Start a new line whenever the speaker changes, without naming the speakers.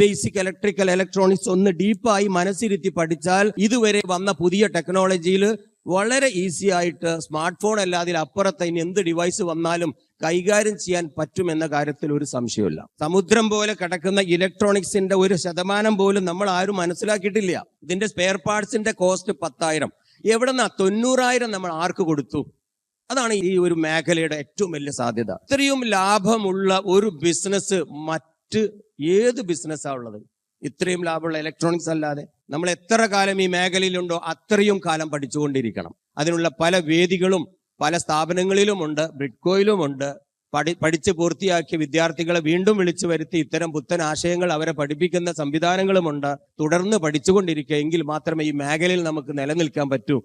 Basic electrical electronics ഒന്ന് ഡീപ്പായി മനസ്സിരുത്തി പഠിച്ചാൽ ഇതുവരെ വന്ന പുതിയ ടെക്നോളജിയിൽ വളരെ ഈസി ആയിട്ട് സ്മാർട്ട് ഫോൺ അല്ലാതെ അപ്പുറത്ത് ഇനി എന്ത് ഡിവൈസ് വന്നാലും കൈകാര്യം ചെയ്യാൻ പറ്റുമെന്ന കാര്യത്തിൽ ഒരു സംശയമില്ല. സമുദ്രം പോലെ കിടക്കുന്ന ഇലക്ട്രോണിക്സിന്റെ 1% പോലും നമ്മൾ ആരും മനസ്സിലാക്കിയിട്ടില്ല. ഇതിന്റെ സ്പെയർ പാർട്സിന്റെ കോസ്റ്റ് 10,000. എവിടെന്നാ 90,000 നമ്മൾ ആർക്ക് കൊടുത്തു? അതാണ് ഈ ഒരു മേഖലയുടെ ഏറ്റവും വലിയ സാധ്യത. ഇത്രയും ലാഭമുള്ള ഒരു ബിസിനസ് മറ്റ് ഏത് ബിസിനസ്സാണ് ഉള്ളത്? ഇത്രയും ലാഭമുള്ള ഇലക്ട്രോണിക്സ് അല്ലാതെ നമ്മൾ എത്ര കാലം ഈ മേഖലയിലുണ്ടോ അത്രയും കാലം പഠിച്ചുകൊണ്ടിരിക്കണം. അതിനുള്ള പല വേദികളും പല സ്ഥാപനങ്ങളിലുമുണ്ട്, ബ്രിഡ്കോയിലുമുണ്ട്. പഠിച്ച് പൂർത്തിയാക്കിയ വിദ്യാർത്ഥികളെ വീണ്ടും വിളിച്ചു വരുത്തി ഇത്തരം പുത്തൻ ആശയങ്ങൾ അവരെ പഠിപ്പിക്കുന്ന സംവിധാനങ്ങളുമുണ്ട്. തുടർന്ന് പഠിച്ചുകൊണ്ടിരിക്കുക, എങ്കിൽ മാത്രമേ ഈ മേഖലയിൽ നമുക്ക് നിലനിൽക്കാൻ പറ്റൂ.